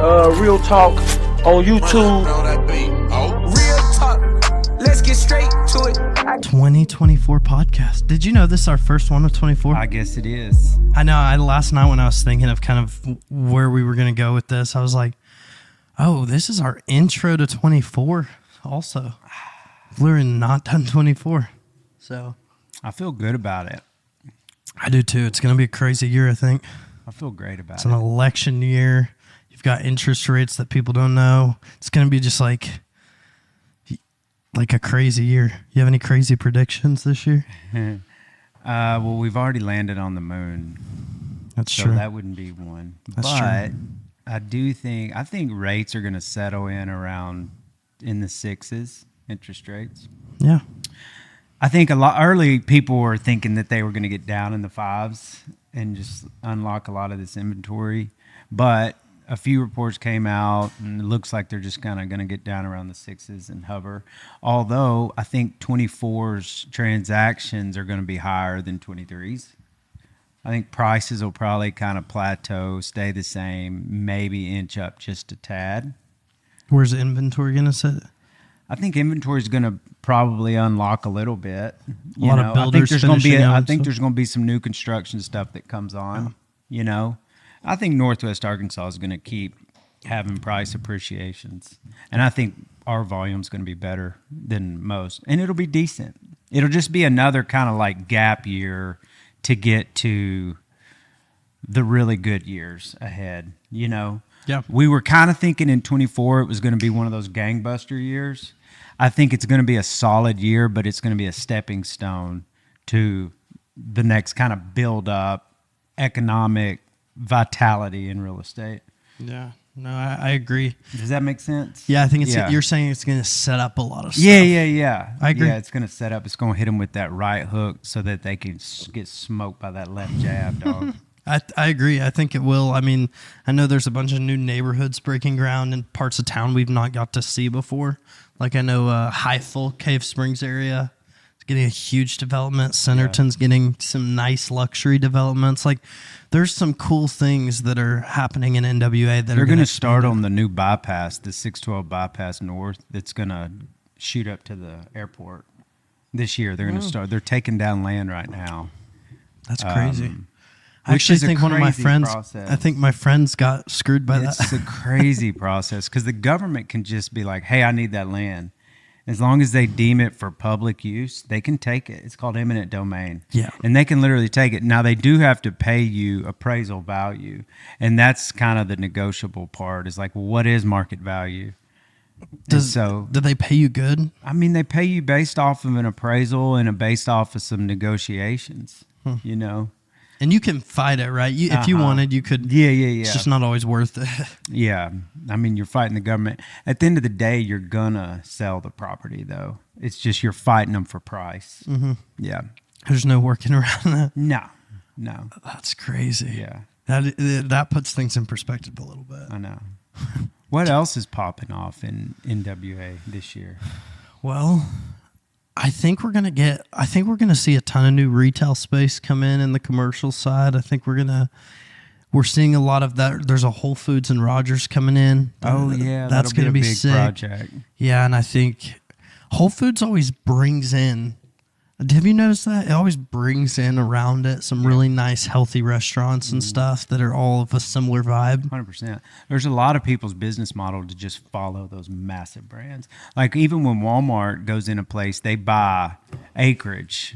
Real Talk on YouTube. Real talk. Let's get straight to it. 2024 podcast. Did you know this is our first one of 24? I guess it is. I know. Last night when I was thinking of kind of where we were going to go with this, I was like, oh, this is our intro to 24 also. We're not done 24. So I feel good about it. I do too. It's going to be a crazy year, I think. I feel great about It's an election year. You've got interest rates that people don't know. It's going to be just like a crazy year. You have any crazy predictions this year? Well, we've already landed on the moon. That's so true. That wouldn't be one. That's but true. I think rates are going to settle in around in the sixes, interest rates. Yeah. I think a lot early people were thinking that they were going to get down in the fives and just unlock a lot of this inventory. But a few reports came out, and it looks like they're just kind of going to get down around the sixes and hover. Although I think 24's transactions are going to be higher than 23's. I think prices will probably kind of plateau, stay the same, maybe inch up just a tad. Where's the inventory going to sit? I think inventory is going to probably unlock a little bit. A lot of builders I think finishing there's going to be some new construction stuff that comes on. Yeah. You know, I think Northwest Arkansas is going to keep having price appreciations, and I think our volume is going to be better than most, and it'll be decent. It'll just be another kind of like gap year to get to the really good years ahead. You know. Yeah. We were kind of thinking in 24 it was going to be one of those gangbuster years. I think it's going to be a solid year, but it's going to be a stepping stone to the next kind of build up economic vitality in real estate. Yeah. No, I agree. Does that make sense? Yeah, I think you're saying it's going to set up a lot of stuff. Yeah. I agree. Yeah, it's going to set up. It's going to hit them with that right hook so that they can get smoked by that left jab, dog. I agree. I think it will. I mean, I know there's a bunch of new neighborhoods breaking ground in parts of town we've not got to see before. Like I know Highfill, Cave Springs area is getting a huge development. Centerton's getting some nice luxury developments. Like there's some cool things that are happening in NWA that They're are going to start on the new bypass, the 612 bypass north. That's going to shoot up to the airport this year. They're going to start. They're taking down land right now. That's crazy. I Which actually is a think one of my crazy friends, process. I think my friends got screwed by It's that. a crazy process because the government can just be like, hey, I need that land. As long as they deem it for public use, they can take it. It's called eminent domain. Yeah. And they can literally take it. Now, they do have to pay you appraisal value. And that's kind of the negotiable part is like, well, what is market value? Do they pay you good? I mean, they pay you based off of an appraisal and based off of some negotiations, you know? And you can fight it, right? If you wanted, you could. Yeah. It's just not always worth it. Yeah. I mean, you're fighting the government. At the end of the day, you're going to sell the property, though. It's just you're fighting them for price. Mm-hmm. Yeah. There's no working around that. No. That's crazy. Yeah. That puts things in perspective a little bit. I know. What else is popping off in NWA this year? Well, I think we're gonna see a ton of new retail space come in the commercial side. I think we're seeing a lot of that. There's a Whole Foods and Rogers coming in. Oh yeah, that's gonna be a big sick. project. Yeah, and I think Whole Foods always brings in. Have you noticed that? It always brings in around it some really nice, healthy restaurants and stuff that are all of a similar vibe. 100%. There's a lot of people's business model to just follow those massive brands. Like even when Walmart goes in a place, they buy acreage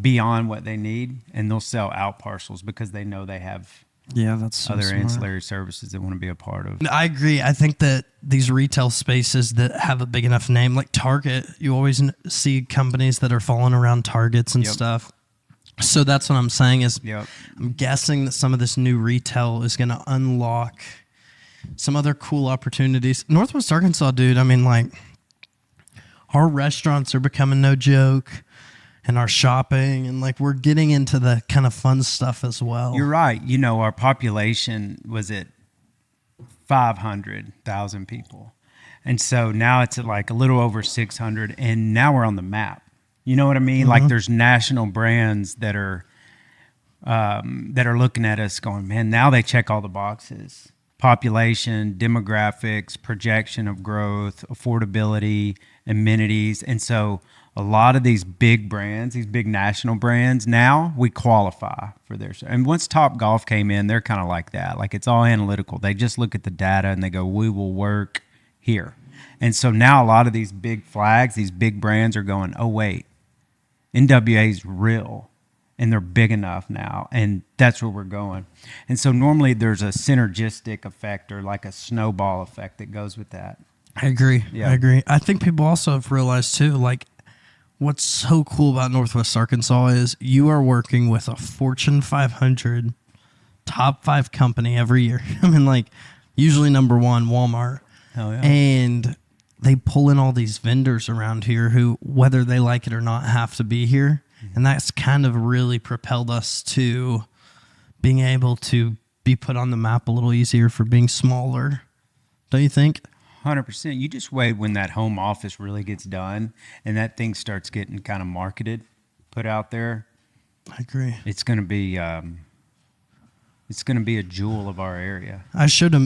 beyond what they need, and they'll sell out parcels because they know they have that's so other smart. ancillary services they want to be a part of. I agree. I think that these retail spaces that have a big enough name, like Target, you always see companies that are falling around Targets and stuff. So that's what I'm saying is I'm guessing that some of this new retail is going to unlock some other cool opportunities. Northwest Arkansas, dude, I mean, like, our restaurants are becoming no joke. And our shopping, and like we're getting into the kind of fun stuff as well. You're right. You know, our population was at 500,000 people. And so now it's at like a little over 600, and now we're on the map. You know what I mean? Mm-hmm. Like there's national brands that are looking at us going, man, now they check all the boxes. population, demographics, projection of growth, affordability, amenities. And so a lot of these big brands, these big national brands, now we qualify for their. And once Top Golf came in, they're kind of like that. Like, it's all analytical. They just look at the data and they go, we will work here. And so now a lot of these big flags, these big brands are going, oh, wait, NWA's real. And they're big enough now. And that's where we're going. And so normally there's a synergistic effect or like a snowball effect that goes with that. I agree. Yeah. I agree. I think people also have realized too, like, what's so cool about Northwest Arkansas is you are working with a Fortune 500 top 5 company every year. I mean, like, usually number one, Walmart. Hell yeah. And they pull in all these vendors around here who, whether they like it or not, have to be here. And that's kind of really propelled us to being able to be put on the map a little easier for being smaller. Don't you think? 100%. You just wait when that home office really gets done and that thing starts getting kind of marketed, put out there. I agree. It's going to be a jewel of our area. I showed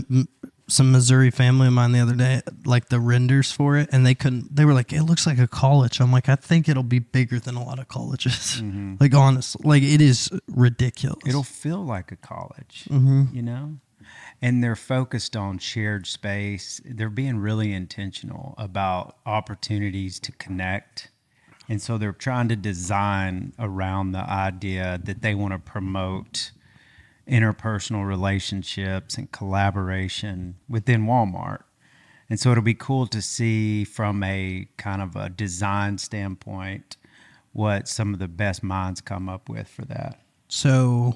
some Missouri family of mine the other day, like the renders for it, and they were like, it looks like a college. I'm like, I think it'll be bigger than a lot of colleges. Mm-hmm. Like, honestly, like, it is ridiculous. It'll feel like a college, mm-hmm. you know? And they're focused on shared space. They're being really intentional about opportunities to connect. And so they're trying to design around the idea that they want to promote interpersonal relationships and collaboration within Walmart. And so it'll be cool to see from a kind of a design standpoint what some of the best minds come up with for that. So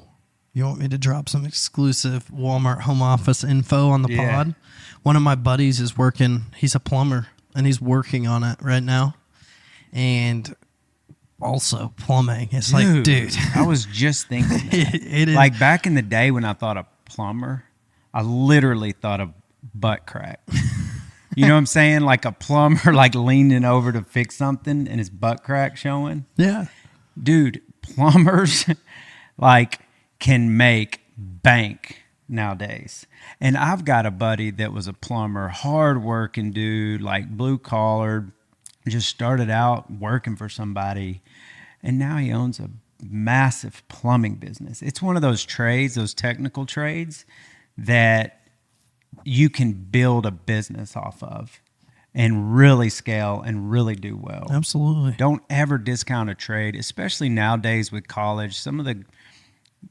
you want me to drop some exclusive Walmart home office info on the pod? One of my buddies is working, he's a plumber, and he's working on it right now. And also plumbing. It's like, dude. I was just thinking that. It is. Like, back in the day when I thought of plumber, I literally thought of butt crack. You know what I'm saying? Like a plumber, like leaning over to fix something and his butt crack showing. Yeah. Dude, plumbers, like, can make bank nowadays. And I've got a buddy that was a plumber, hard-working dude, like blue-collared, just started out working for somebody, and now he owns a massive plumbing business. It's one of those trades, those technical trades, that you can build a business off of and really scale and really do well. Absolutely. Don't ever discount a trade, especially nowadays with college. Some of the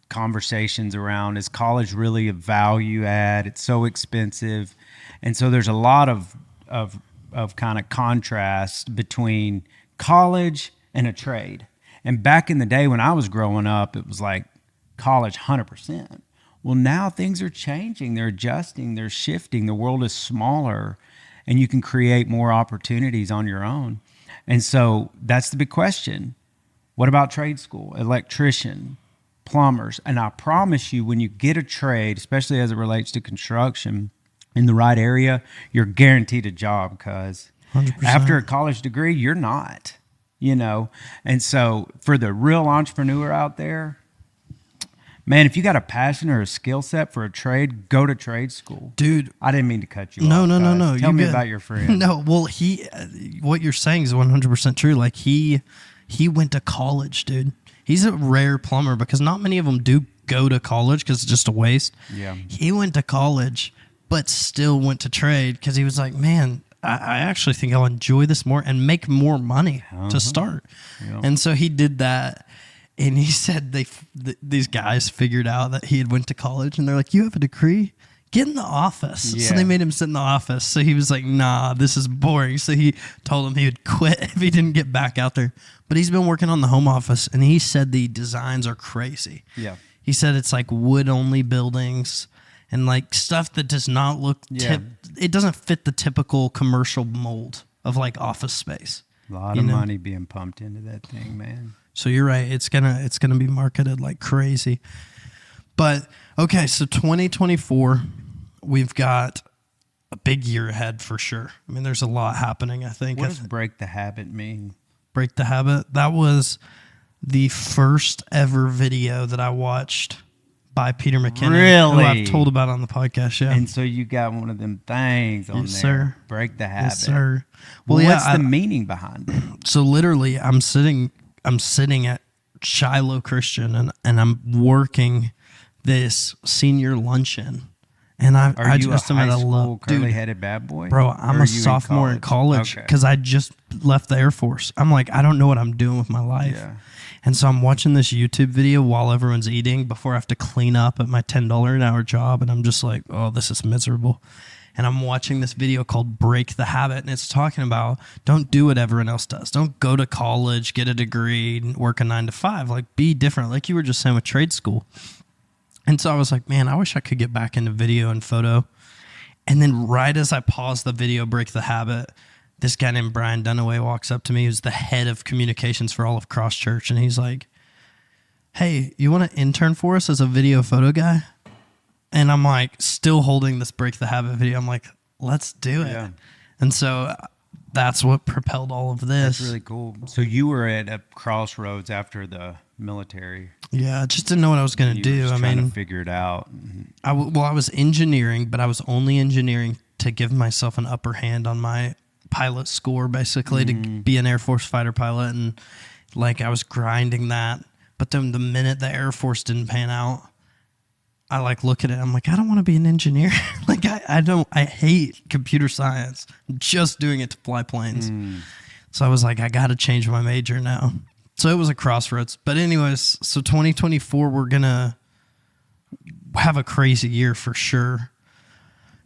conversations around, is college really a value add? It's so expensive. And so there's a lot of kind of contrast between college and a trade. And back in the day when I was growing up, it was like college 100%. Well, now things are changing. They're adjusting. They're shifting. The world is smaller, and you can create more opportunities on your own. And so that's the big question. What about trade school, electrician, plumbers? And I promise you, when you get a trade, especially as it relates to construction, in the right area, you're guaranteed a job, because after a college degree, you're not, you know. And so for the real entrepreneur out there, man, if you got a passion or a skill set for a trade, go to trade school. Dude. I didn't mean to cut you off. No. Tell me about your friend. No, well, what you're saying is 100% true. Like, he went to college, dude. He's a rare plumber because not many of them do go to college because it's just a waste. Yeah. He went to college, but still went to trade because he was like, man, I actually think I'll enjoy this more and make more money to start. Yeah. And so he did that. And he said these guys figured out that he had went to college, and they're like, you have a degree? Get in the office. Yeah. So they made him sit in the office. So he was like, nah, this is boring. So he told him he would quit if he didn't get back out there. But he's been working on the home office, and he said the designs are crazy. Yeah. He said it's like wood-only buildings and like stuff that does not look it doesn't fit the typical commercial mold of like office space. A lot of money being pumped into that thing, man. So you're right. It's gonna be marketed like crazy. But okay, so 2024, we've got a big year ahead for sure. I mean, there's a lot happening, I think. What does break the habit mean? Break the habit? That was the first ever video that I watched by Peter McKinnon. Really? Who I've told about on the podcast, yeah. And so you got one of them things on Yes, there. sir. Break the habit. Yes, sir. Well, Well, what's the meaning behind it? So literally, I'm sitting at Shiloh Christian, and I'm working this senior luncheon. And I you just a am at high a school dude, curly-headed bad boy? bro, Or I'm are a you sophomore in college Okay. because I just left the Air Force. I'm like, I don't know what I'm doing with my life. Yeah. And so I'm watching this YouTube video while everyone's eating before I have to clean up at my $10 an hour job. And I'm just like, oh, this is miserable. And I'm watching this video called Break the Habit. And it's talking about don't do what everyone else does. Don't go to college, get a degree, and work a 9 to 5. Like, be different. Like you were just saying with trade school. And so I was like, man, I wish I could get back into video and photo. And then right as I paused the video, Break the Habit, this guy named Brian Dunaway walks up to me, who's the head of communications for all of Cross Church. And he's like, hey, you want to intern for us as a video photo guy? And I'm like, still holding this Break the Habit video. I'm like, let's do it. Yeah. And so that's what propelled all of this. That's really cool. So you were at a crossroads after the military. Yeah, I just didn't know what I was going to You were do. just I trying mean, to figure it out. I was engineering, but I was only engineering to give myself an upper hand on my pilot score, basically, to be an Air Force fighter pilot. And like I was grinding that. But then the minute the Air Force didn't pan out, I like look at it. I'm like, I don't want to be an engineer. Like I hate computer science. I'm just doing it to fly planes. So I was like, I got to change my major now. So it was a crossroads. But anyways, so 2024, we're going to have a crazy year for sure.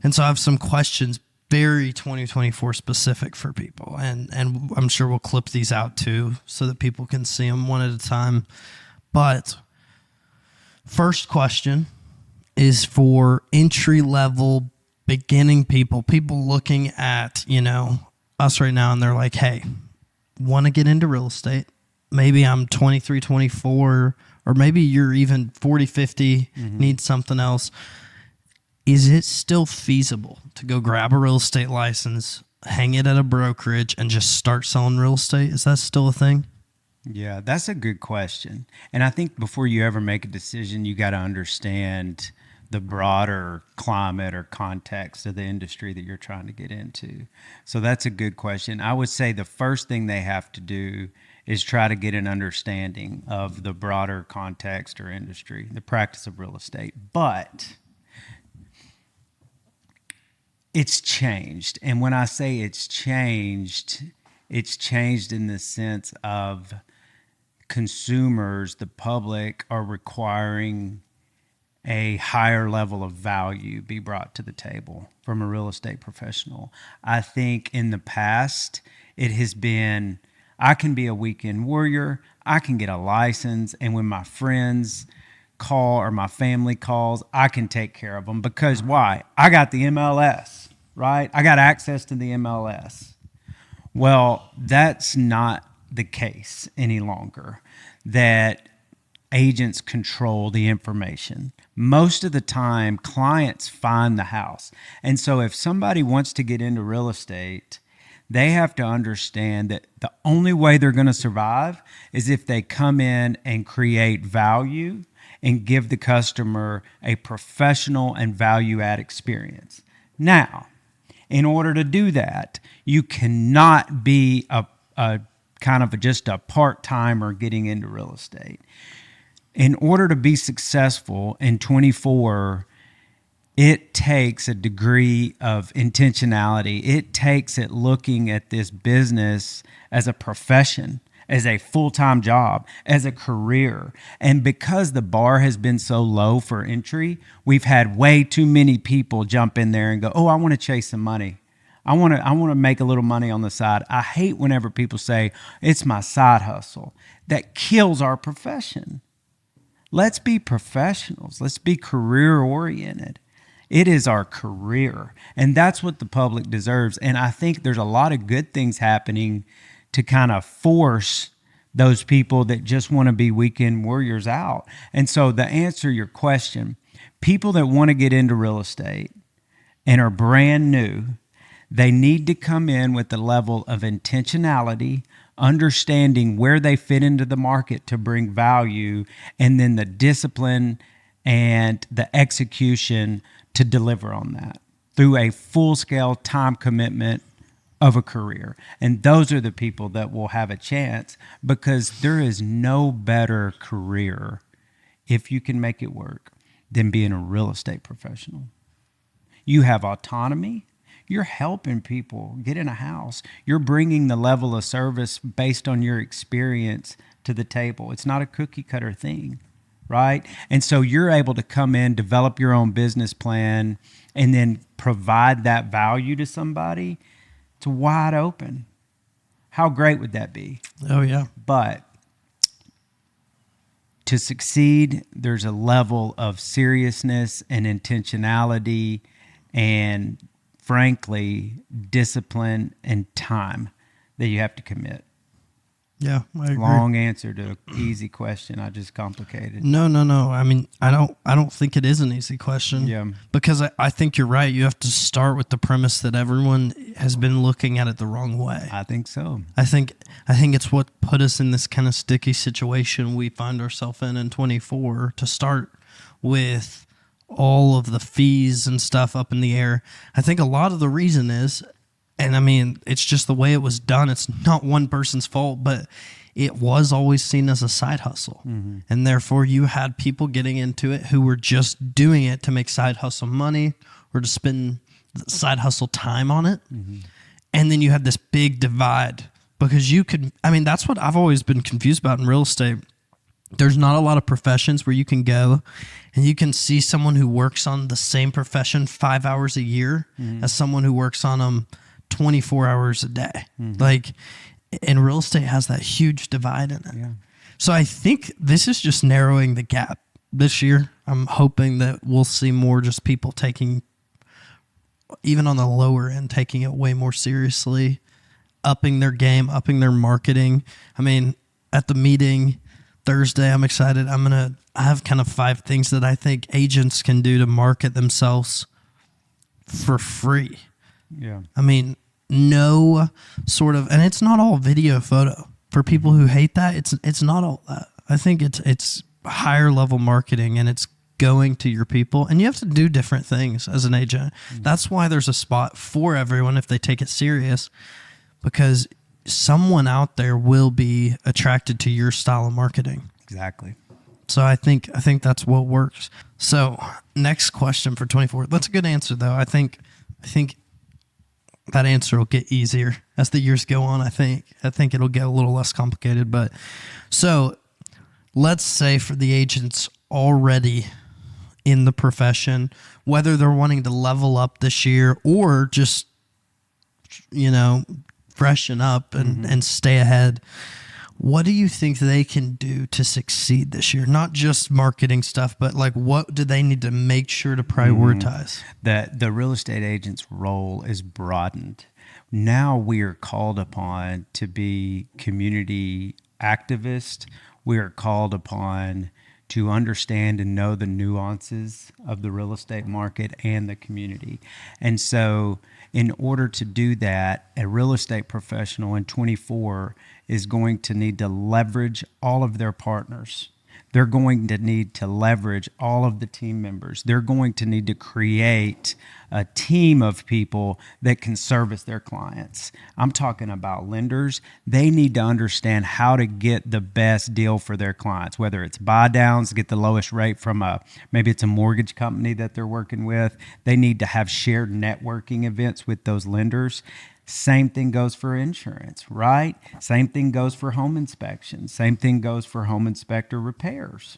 And so I have some questions, very 2024 specific for people. And I'm sure we'll clip these out too so that people can see them one at a time. But first question is for entry-level beginning people looking at, us right now, and they're like, hey, want to get into real estate. Maybe I'm 23, 24, or maybe you're even 40, 50, need something else. Is it still feasible to go grab a real estate license, hang it at a brokerage, and just start selling real estate? Is that still a thing? Yeah, that's a good question. And I think before you ever make a decision, you got to understand the broader climate or context of the industry that you're trying to get into. So that's a good question. I would say the first thing they have to do is try to get an understanding of the broader context or industry, the practice of real estate. But it's changed. And when I say it's changed in the sense of consumers, the public, are requiring a higher level of value be brought to the table from a real estate professional. I think in the past, it has been, I can be a weekend warrior, I can get a license, and when my friends call or my family calls, I can take care of them. Because why? I got the MLS, right? I got access to the MLS. Well, that's not the case any longer, that agents control the information. Most of the time, clients find the house. And so if somebody wants to get into real estate, they have to understand that the only way they're going to survive is if they come in and create value and give the customer a professional and value-add experience. Now, in order to do that, you cannot be a kind of just a part-timer getting into real estate. In order to be successful in 24, it takes a degree of intentionality. It takes it looking at this business as a profession, as a full-time job, as a career. And because the bar has been so low for entry, we've had way too many people jump in there and go, oh, I want to chase some money. I want to make a little money on the side. I hate whenever people say, it's my side hustle. That kills our profession. Let's be professionals. Let's be career-oriented. It is our career, and that's what the public deserves. And I think there's a lot of good things happening to kind of force those people that just want to be weekend warriors out. And so to answer your question, people that want to get into real estate and are brand new, they need to come in with the level of intentionality, understanding where they fit into the market to bring value, and then the discipline and the execution to deliver on that through a full-scale time commitment of a career. And those are the people that will have a chance, because there is no better career, if you can make it work, than being a real estate professional. You have autonomy. You're helping people get in a house. You're bringing the level of service based on your experience to the table. It's not a cookie cutter thing, right? And so you're able to come in, develop your own business plan, and then provide that value to somebody. It's wide open. How great would that be? Oh, yeah. But to succeed, there's a level of seriousness and intentionality and, frankly, discipline and time that you have to commit. Yeah, I agree. Long answer to an easy question. I just complicated. No. I mean, I don't think it is an easy question. Yeah. Because I think you're right. You have to start with the premise that everyone has been looking at it the wrong way. I think so. I think it's what put us in this kind of sticky situation we find ourselves in 24, to start with all of the fees and stuff up in the air. I think a lot of the reason is, and I mean, it's just the way it was done. It's not one person's fault, but it was always seen as a side hustle. Mm-hmm. And therefore you had people getting into it who were just doing it to make side hustle money or to spend side hustle time on it. Mm-hmm. And then you had this big divide, because that's what I've always been confused about in real estate. There's not a lot of professions where you can go and you can see someone who works on the same profession 5 hours a year as someone who works on them 24 hours a day. Like, and real estate has that huge divide in it. Yeah. So I think this is just narrowing the gap this year. I'm hoping that we'll see more just people taking, even on the lower end, taking it way more seriously, upping their game, upping their marketing. I mean, at the meeting Thursday, I'm excited. I have kind of 5 things that I think agents can do to market themselves for free. Yeah. I mean, no sort of, and it's not all video photo. For people who hate that, it's not all that. I think it's higher level marketing, and it's going to your people, and you have to do different things as an agent. That's why there's a spot for everyone if they take it serious, because someone out there will be attracted to your style of marketing. Exactly. So I think that's what works. So next question for 24. That's a good answer though. I think that answer will get easier as the years go on. I think it'll get a little less complicated. But so let's say for the agents already in the profession, whether they're wanting to level up this year or just, freshen up and stay ahead, what do you think they can do to succeed this year? Not just marketing stuff, but like, what do they need to make sure to prioritize? That the real estate agent's role is broadened. Now we are called upon to be community activists. We are called upon to understand and know the nuances of the real estate market and the community. And so in order to do that, a real estate professional in 24 is going to need to leverage all of their partners. They're going to need to leverage all of the team members. They're going to need to create a team of people that can service their clients. I'm talking about lenders. They need to understand how to get the best deal for their clients, whether it's buy downs, get the lowest rate from maybe it's a mortgage company that they're working with. They need to have shared networking events with those lenders. Same thing goes for insurance, right? Same thing goes for home inspections. Same thing goes for home inspector repairs.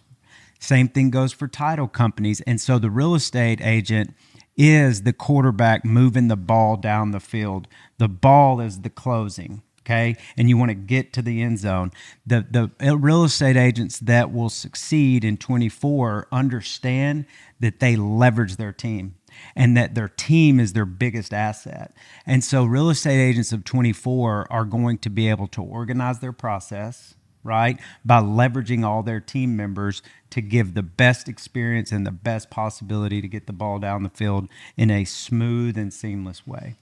Same thing goes for title companies. And so the real estate agent is the quarterback moving the ball down the field. The ball is the closing, okay? And you want to get to the end zone. The real estate agents that will succeed in 24 understand that they leverage their team, and that their team is their biggest asset. And so real estate agents of 24 are going to be able to organize their process, right, by leveraging all their team members to give the best experience and the best possibility to get the ball down the field in a smooth and seamless way.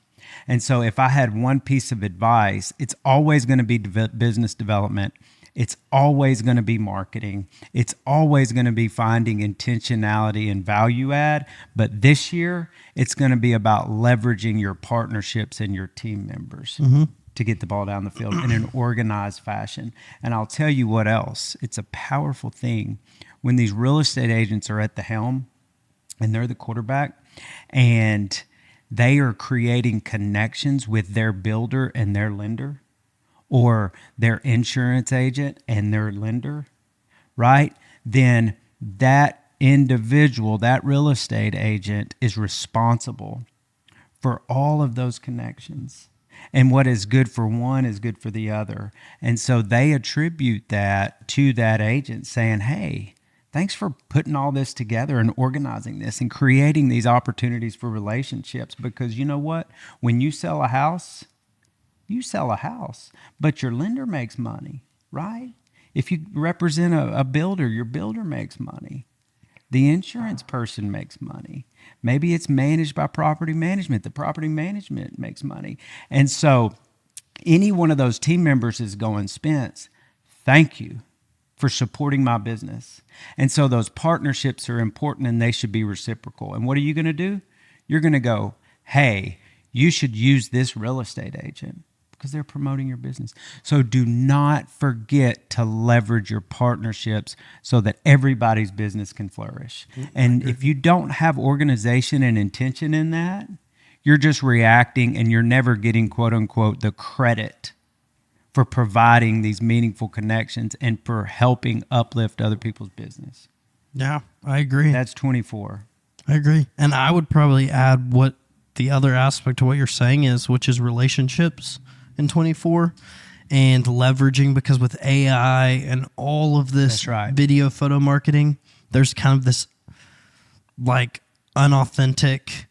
And so if I had one piece of advice, it's always going to be business development. It's always going to be marketing. It's always going to be finding intentionality and value add. But this year, it's going to be about leveraging your partnerships and your team members to get the ball down the field in an organized fashion. And I'll tell you what else. It's a powerful thing when these real estate agents are at the helm and they're the quarterback and they are creating connections with their builder and their lender, or their insurance agent and their lender, right? Then that individual, that real estate agent, is responsible for all of those connections. And what is good for one is good for the other. And so they attribute that to that agent, saying, hey, thanks for putting all this together and organizing this and creating these opportunities for relationships. Because you know what? When you sell a house, you sell a house, but your lender makes money, right? If you represent a builder, your builder makes money. The insurance person makes money. Maybe it's managed by property management. The property management makes money. And so any one of those team members is going, Spence, thank you for supporting my business. And so those partnerships are important and they should be reciprocal. And what are you going to do? You're going to go, hey, you should use this real estate agent because they're promoting your business. So do not forget to leverage your partnerships so that everybody's business can flourish. And if you don't have organization and intention in that, you're just reacting and you're never getting, quote unquote, the credit for providing these meaningful connections and for helping uplift other people's business. Yeah, I agree. That's 24. I agree. And I would probably add what the other aspect to what you're saying is, which is relationships in 24 and leveraging, because with AI and all of this video photo marketing, there's kind of this like unauthentic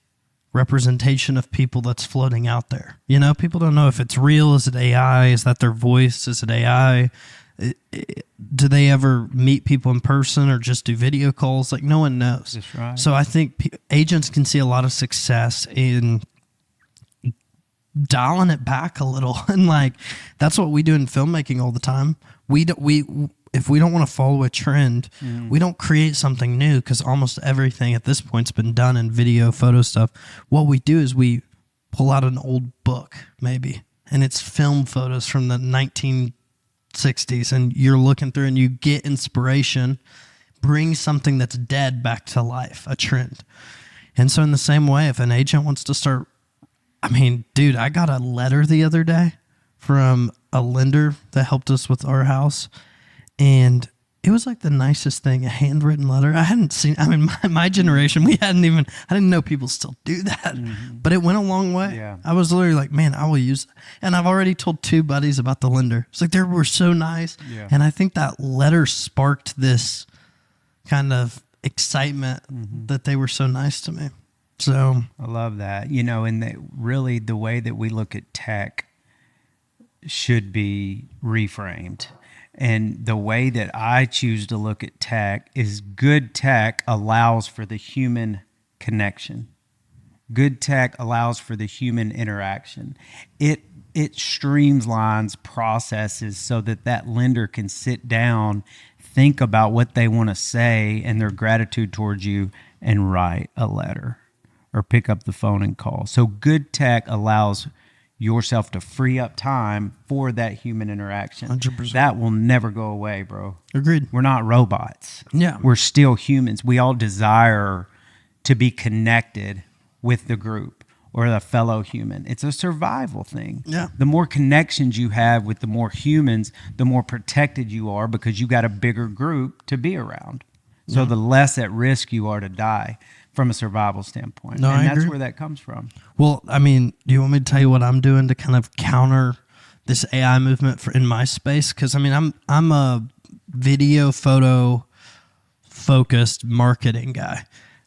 representation of people that's floating out there. You know, people don't know if it's real. Is it AI? Is that their voice? Is it AI? Do they ever meet people in person or just do video calls? Like, no one knows. That's right. So I think agents can see a lot of success in dialing it back a little. And like, that's what we do in filmmaking all the time. If we don't want to follow a trend, we don't create something new, because almost everything at this point's been done in video, photo stuff. What we do is we pull out an old book, maybe, and it's film photos from the 1960s, and you're looking through and you get inspiration, bring something that's dead back to life, a trend. And so in the same way, if an agent wants to start, I mean, dude, I got a letter the other day from a lender that helped us with our house, and it was like the nicest thing, a handwritten letter. I hadn't seen, I mean, my generation, I didn't know people still do that, but it went a long way. Yeah. I was literally like, man, I will use, and I've already told 2 buddies about the lender. It's like, they were so nice. Yeah. And I think that letter sparked this kind of excitement that they were so nice to me. So I love that. You know, and really the way that we look at tech should be reframed. And the way that I choose to look at tech is good tech allows for the human connection. Good tech allows for the human interaction. It streamlines processes so that lender can sit down, think about what they want to say and their gratitude towards you, and write a letter or pick up the phone and call. So good tech allows yourself to free up time for that human interaction. 100%. That will never go away, bro. agreed. We're not robots. Yeah. We're still humans. We all desire to be connected with the group or a fellow human. It's a survival thing. Yeah. The more connections you have with the more humans, the more protected you are, because you got a bigger group to be around. So the less at risk you are to die from a survival standpoint. No, and I that's agree. where that comes from. Well, I mean, do you want me to tell you what I'm doing to kind of counter this AI movement in my space? Because I mean, I'm a video photo focused marketing guy.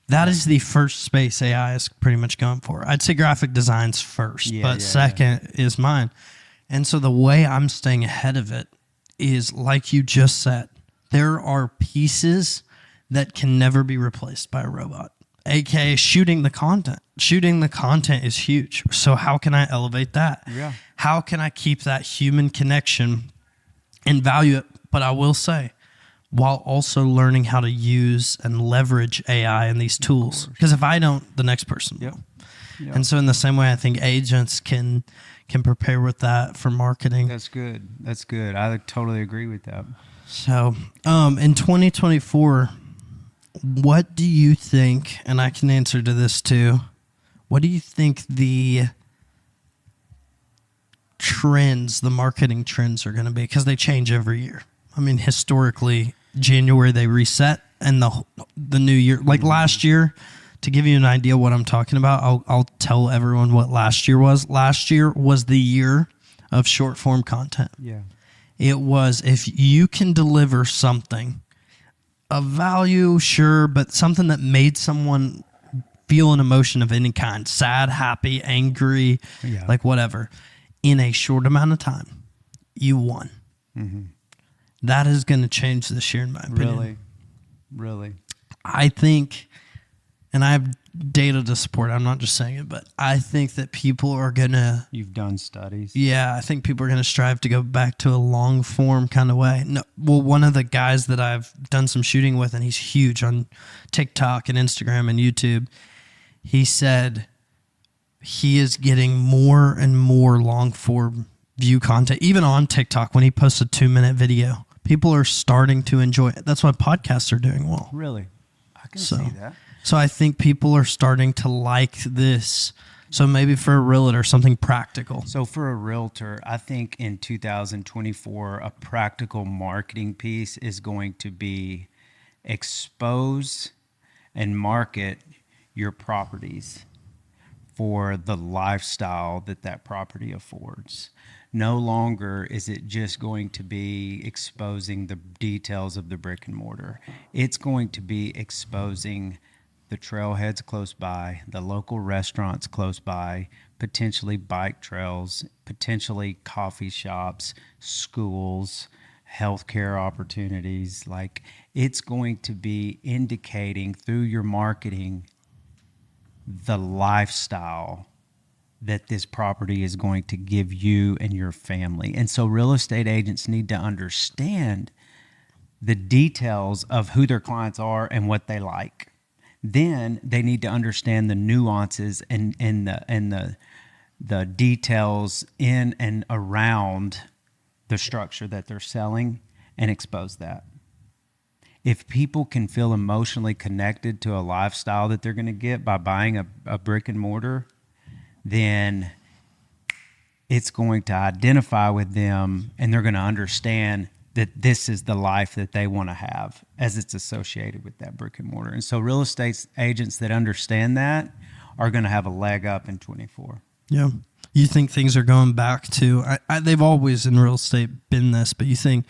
That is the first space AI is pretty much going for. I'd say graphic design's first, but second is mine. And so the way I'm staying ahead of it is, like you just said, there are pieces that can never be replaced by a robot. AKA shooting the content. Shooting the content is huge. So how can I elevate that? Yeah. How can I keep that human connection and value it But I will say, while also learning how to use and leverage AI and these tools. Because if I don't, the next person will. Yep. And so in the same way, I think agents can prepare with that for marketing. That's good. That's good. I totally agree with that. So in 2024, what do you think, and I can answer to this too, what do you think the trends, the marketing trends are going to be? Because they change every year. I mean, historically, January they reset, and the new year, like last year, to give you an idea what I'm talking about, I'll tell everyone what last year was. Last year was the year of short form content. Yeah. It was, if you can deliver something of value, sure, but something that made someone feel an emotion of any kind, sad, happy, angry, like whatever, in a short amount of time, you won. Mm-hmm. That is going to change this year, in my opinion. Really. I think, and I have data to support, I'm not just saying it, but I think that people are going to... You've done studies. Yeah, I think people are going to strive to go back to a long form kind of way. No, well, one of the guys that I've done some shooting with, and he's huge on TikTok and Instagram and YouTube, he said he is getting more and more long form view content, even on TikTok when he posts a 2-minute video. People are starting to enjoy it. That's why podcasts are doing well. Really? I can see that. So I think people are starting to like this. So maybe for a realtor, something practical. So for a realtor, I think in 2024, a practical marketing piece is going to be expose and market your properties for the lifestyle that property affords. No longer is it just going to be exposing the details of the brick and mortar. It's going to be exposing the trailheads close by, the local restaurants close by, potentially bike trails, potentially coffee shops, schools, healthcare opportunities. Like, it's going to be indicating through your marketing the lifestyle that this property is going to give you and your family. And so real estate agents need to understand the details of who their clients are and what they like. Then they need to understand the nuances and the details in and around the structure that they're selling and expose that. If people can feel emotionally connected to a lifestyle that they're going to get by buying a brick and mortar, then it's going to identify with them, and they're going to understand that this is the life that they want to have as it's associated with that brick and mortar. And so real estate agents that understand that are going to have a leg up in 24. Yeah. You think things are going back to, they've always in real estate been this, but you think,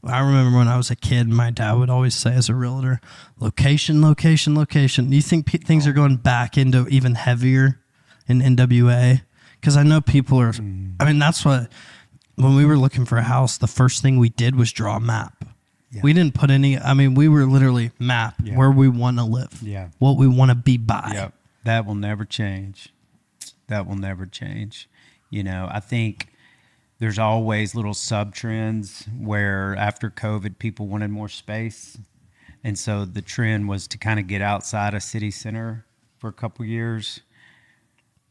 I remember when I was a kid, my dad would always say as a realtor, location, location, location. Do you think things are going back into even heavier in NWA? Because I know people are, I mean, that's what, when we were looking for a house, the first thing we did was draw a map. Yeah. We didn't put any, I mean, we were literally map where we want to live, what we want to be by. Yep. That will never change. That will never change. You know, I think there's always little sub-trends where after COVID, people wanted more space. And so the trend was to kind of get outside a city center for a couple years.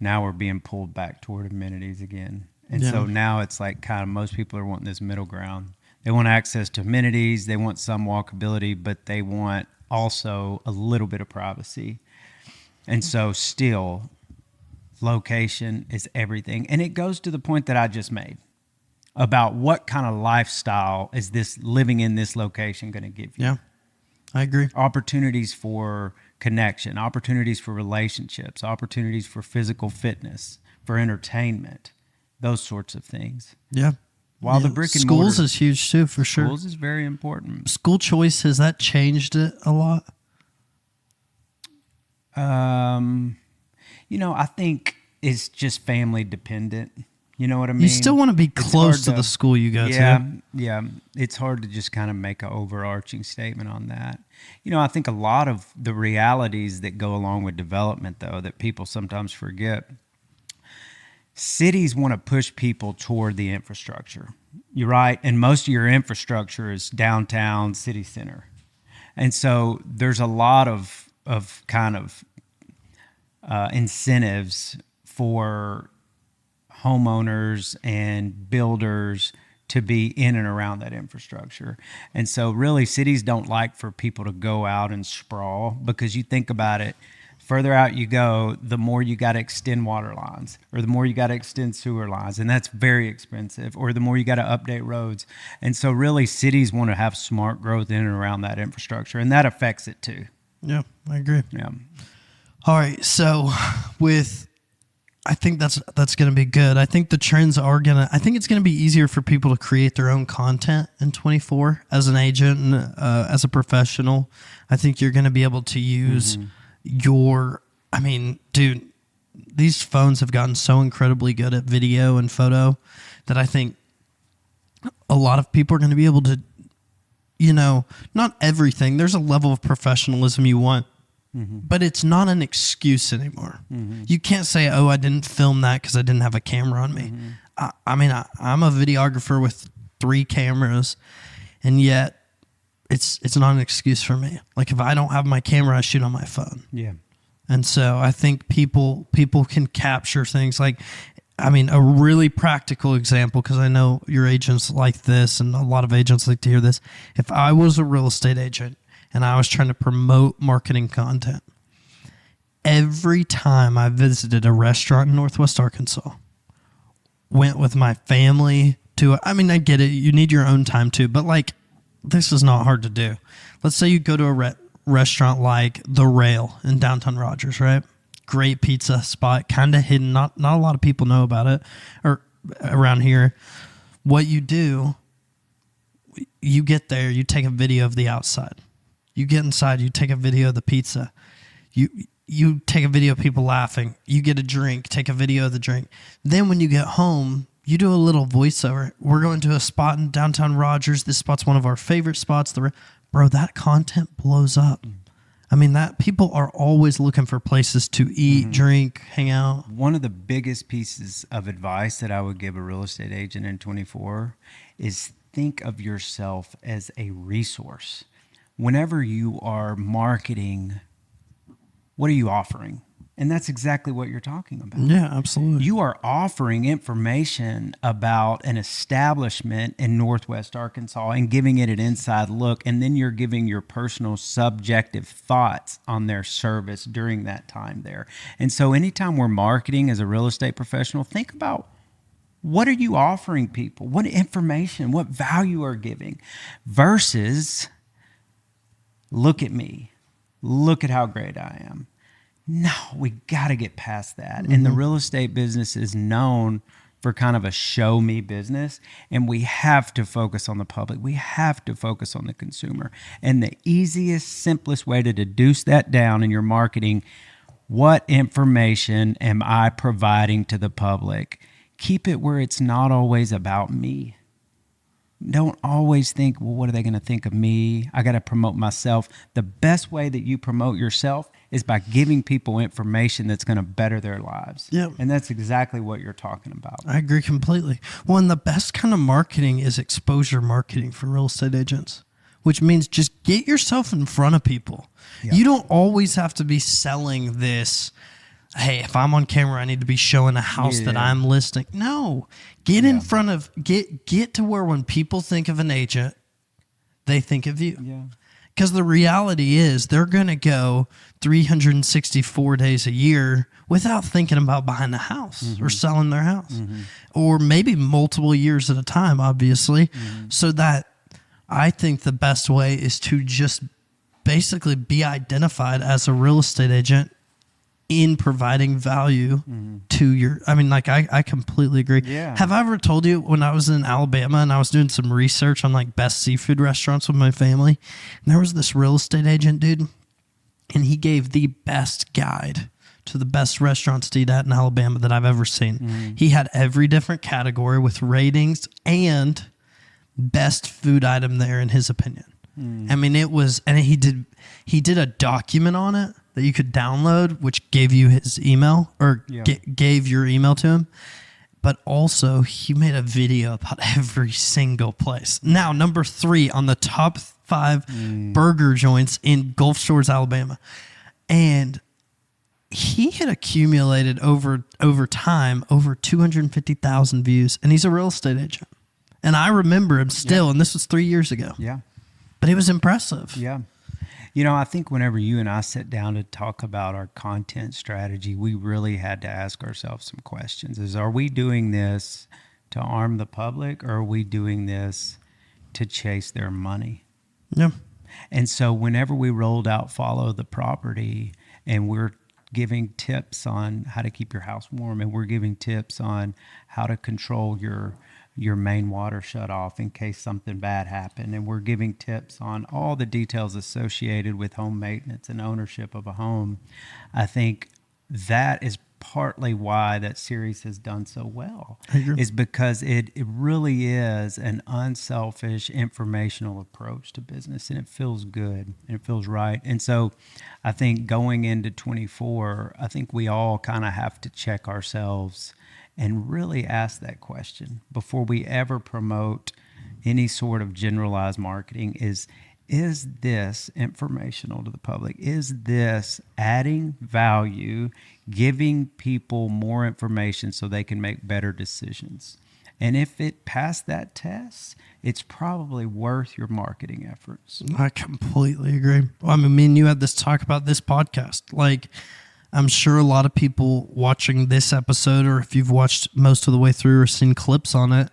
Now we're being pulled back toward amenities again. And so now it's like kind of most people are wanting this middle ground. They want access to amenities. They want some walkability, but they want also a little bit of privacy. And so still, location is everything. And it goes to the point that I just made about what kind of lifestyle is this living in this location going to give you. Yeah, I agree. Opportunities for connection, opportunities for relationships, opportunities for physical fitness, for entertainment, those sorts of things. Yeah. While the brick and schools mortar, is huge too, for sure. Schools is very important. School choice, has that changed it a lot? You know, I think it's just family dependent. You know what I mean? You still want to be close to the school you go to. Yeah. It's hard to just kind of make an overarching statement on that. You know, I think a lot of the realities that go along with development, though, that people sometimes forget, cities want to push people toward the infrastructure. You're right. And most of your infrastructure is downtown, city center. And so there's a lot of kind of incentives for homeowners and builders to be in and around that infrastructure. And so really cities don't like for people to go out and sprawl, because you think about it, further out you go, the more you got to extend water lines, or the more you got to extend sewer lines, and that's very expensive, or the more you got to update roads. And so really cities want to have smart growth in and around that infrastructure, and that affects it too. Yeah, I agree. Yeah. All right, so I think that's going to be good. I think the trends are I think it's going to be easier for people to create their own content in 24 as an agent and as a professional. I think you're going to be able to use dude, these phones have gotten so incredibly good at video and photo that I think a lot of people are going to be able to, not everything. There's a level of professionalism you want. Mm-hmm. But it's not an excuse anymore. Mm-hmm. You can't say, "Oh, I didn't film that because I didn't have a camera on me." Mm-hmm. I'm a videographer with 3 cameras, and yet it's not an excuse for me. Like, if I don't have my camera, I shoot on my phone. Yeah. And so I think people can capture things. Like, a really practical example, because I know your agents like this, and a lot of agents like to hear this. If I was a real estate agent and I was trying to promote marketing content, every time I visited a restaurant in Northwest Arkansas, went with my family to, I get it, you need your own time too, but like, this is not hard to do. Let's say you go to a restaurant like The Rail in downtown Rogers, right? Great pizza spot, kind of hidden, not a lot of people know about it, or around here. What you do, you get there, you take a video of the outside. You get inside, you take a video of the pizza. You take a video of people laughing. You get a drink, take a video of the drink. Then when you get home, you do a little voiceover. We're going to a spot in downtown Rogers. This spot's one of our favorite spots. Bro, that content blows up. That people are always looking for places to eat, drink, hang out. One of the biggest pieces of advice that I would give a real estate agent in 24 is think of yourself as a resource. Whenever you are marketing, what are you offering? And that's exactly what you're talking about. Yeah, absolutely. You are offering information about an establishment in Northwest Arkansas and giving it an inside look, and then you're giving your personal subjective thoughts on their service during that time there. And so anytime we're marketing as a real estate professional, think about, what are you offering people? What information, what value are giving? Versus, look at me. Look at how great I am. No, we got to get past that. Mm-hmm. And the real estate business is known for kind of a show me business, and we have to focus on the public. We have to focus on the consumer. And the easiest, simplest way to deduce that down in your marketing, what information am I providing to the public? Keep it where it's not always about me. Don't always think, well, what are they going to think of me? I got to promote myself. The best way that you promote yourself is by giving people information that's going to better their lives. Yep. And that's exactly what you're talking about. I agree completely. Well, and the best kind of marketing is exposure marketing for real estate agents, which means just get yourself in front of people. Yep. You don't always have to be selling this, hey, if I'm on camera, I need to be showing a house that I'm listing. No, get in front of, get to where when people think of an agent, they think of you. Yeah. Because the reality is they're going to go 364 days a year without thinking about buying a house or selling their house, or maybe multiple years at a time, obviously. So that I think the best way is to just basically be identified as a real estate agent in providing value to your, I completely agree. Yeah. Have I ever told you when I was in Alabama and I was doing some research on like best seafood restaurants with my family, and there was this real estate agent dude, and he gave the best guide to the best restaurants to eat at in Alabama that I've ever seen. He had every different category with ratings and best food item there in his opinion. It was, and he did a document on it that you could download, which gave you his email or gave your email to him. but also he made a video about every single place. Now, number 3 on the top 5 burger joints in Gulf Shores, Alabama. And he had accumulated over time over 250,000 views, and he's a real estate agent. And I remember him still, and this was 3 years ago. Yeah. But it was impressive. Yeah. You know, I think whenever you and I sit down to talk about our content strategy, we really had to ask ourselves some questions. Are we doing this to arm the public, or are we doing this to chase their money? Yeah. And so whenever we rolled out Follow the Property, and we're giving tips on how to keep your house warm, and we're giving tips on how to control your main water shut off in case something bad happened, and we're giving tips on all the details associated with home maintenance and ownership of a home, I think that is partly why that series has done so well, is because it really is an unselfish informational approach to business, and it feels good and it feels right. And so I think going into 24, I think we all kind of have to check ourselves and really ask that question before we ever promote any sort of generalized marketing. Is this informational to the public? Is this adding value, giving people more information so they can make better decisions? And if it passed that test, it's probably worth your marketing efforts. I completely agree. Well, I mean, me and you had this talk about this podcast. Like, I'm sure a lot of people watching this episode, or if you've watched most of the way through or seen clips on it,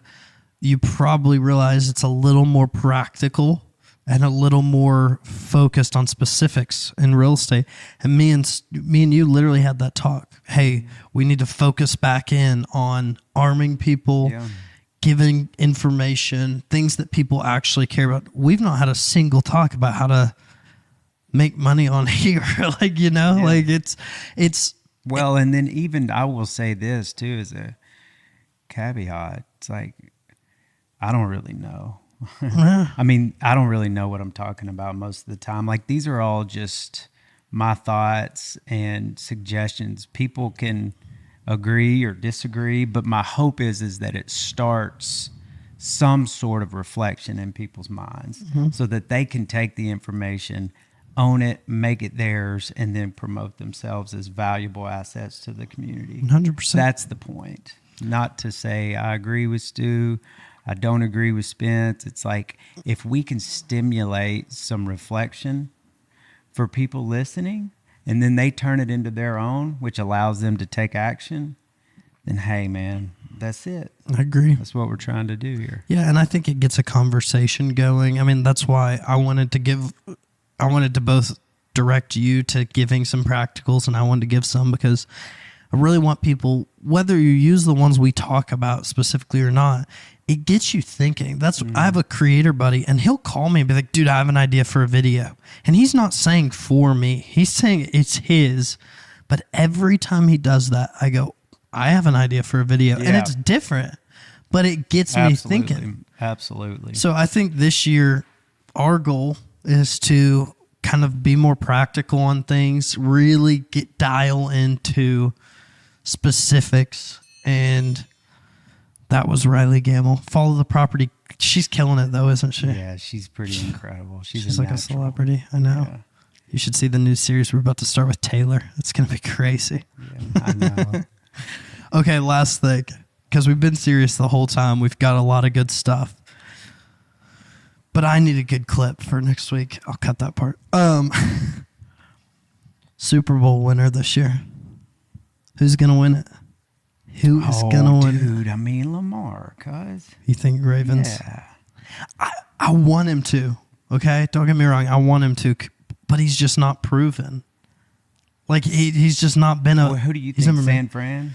you probably realize it's a little more practical and a little more focused on specifics in real estate. And me and you literally had that talk. Hey, we need to focus back in on arming people, giving information, things that people actually care about. We've not had a single talk about how to make money on here. Like, you know, like it's well, and then even I will say this too, as a caveat, it's like, I don't really know. I mean, I don't really know what I'm talking about most of the time. Like, these are all just my thoughts and suggestions. People can agree or disagree, but my hope is that it starts some sort of reflection in people's minds, so that they can take the information, own it, make it theirs, and then promote themselves as valuable assets to the community. 100%. That's the point. Not to say I agree with Stu, I don't agree with Spence. It's like, if we can stimulate some reflection for people listening, and then they turn it into their own, which allows them to take action, then hey, man, that's it. I agree. That's what we're trying to do here. Yeah, and I think it gets a conversation going. I mean, that's why I wanted to both direct you to giving some practicals, and I wanted to give some, because I really want people, whether you use the ones we talk about specifically or not, it gets you thinking. I have a creator buddy, and he'll call me and be like, dude, I have an idea for a video. And he's not saying for me. He's saying it's his. But every time he does that, I go, I have an idea for a video. And it's different, but it gets me thinking. Absolutely. So I think this year, our goal is to kind of be more practical on things, really dial into specifics. And that was Riley Gamble. Follow the Property. She's killing it, though, isn't she? Yeah, she's pretty incredible. She's like a celebrity. I know. Yeah. You should see the new series we're about to start with Taylor. It's going to be crazy. Yeah, I know. Okay, last thing, because we've been serious the whole time. We've got a lot of good stuff. But I need a good clip for next week. I'll cut that part. Super Bowl winner this year. Who's going to win it? Who is going to win? Dude, I mean Lamar, cuz. You think Ravens? Yeah. I want him to, okay? Don't get me wrong. I want him to, but he's just not proven. Like, he's just not been a... Well, who do you think, San Fran?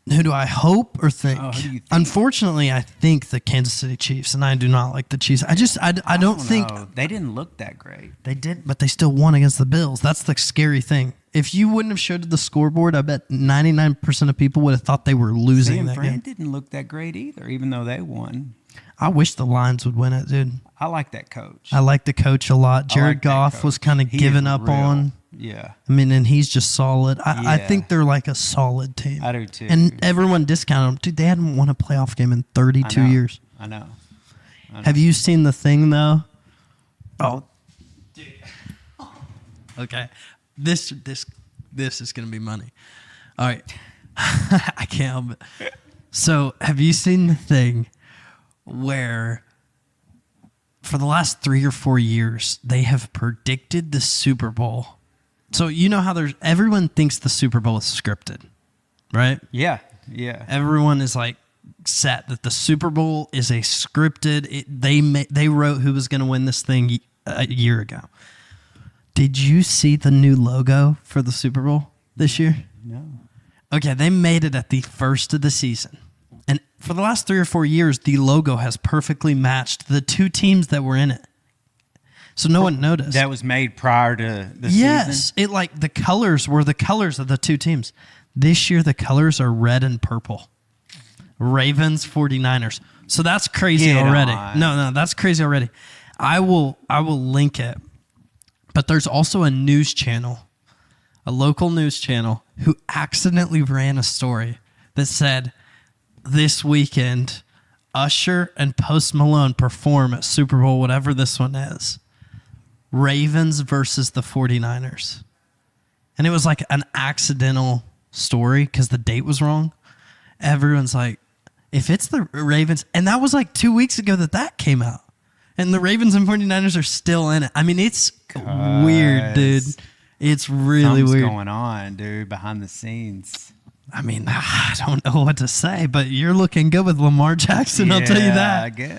Who do I hope or think? Oh, who do you think? Unfortunately, I think the Kansas City Chiefs, and I do not like the Chiefs. I don't think... They didn't look that great. They did, but they still won against the Bills. That's the scary thing. If you wouldn't have showed the scoreboard, I bet 99% of people would have thought they were losing that game. San Fran didn't look that great either, even though they won. I wish the Lions would win it, dude. I like that coach. I like the coach a lot. Jared Goff was kind of giving up on. Yeah. I mean, and he's just solid. I Yeah. think they're like a solid team. I do too. And everyone discounted them. Dude, they hadn't won a playoff game in 32 I know. years. I know. Have you seen the thing, though? Oh. Dude. Okay. This is going to be money. All right. I can't help it. So, have you seen the thing where for the last 3 or 4 years, they have predicted the Super Bowl? So, you know how everyone thinks the Super Bowl is scripted, right? Yeah. Yeah. Everyone is like set that the Super Bowl is a scripted. They wrote who was going to win this thing a year ago. Did you see the new logo for the Super Bowl this year? No. Okay, they made it at the first of the season. And for the last 3 or 4 years, the logo has perfectly matched the two teams that were in it. So no one noticed. That was made prior to the Yes. season? It like the colors were the colors of the two teams. This year, the colors are red and purple. Ravens, 49ers. So that's crazy Get already. on. No, that's crazy already. I will link it. But there's also a news channel, a local news channel, who accidentally ran a story that said, this weekend, Usher and Post Malone perform at Super Bowl, whatever this one is. Ravens versus the 49ers. And it was like an accidental story because the date was wrong. Everyone's like, if it's the Ravens, and that was like 2 weeks ago that came out. And the Ravens and 49ers are still in it. I mean, it's weird, dude. It's really Something's weird. going on, dude, behind the scenes. I mean, I don't know what to say, but you're looking good with Lamar Jackson. I'll tell you that. I guess.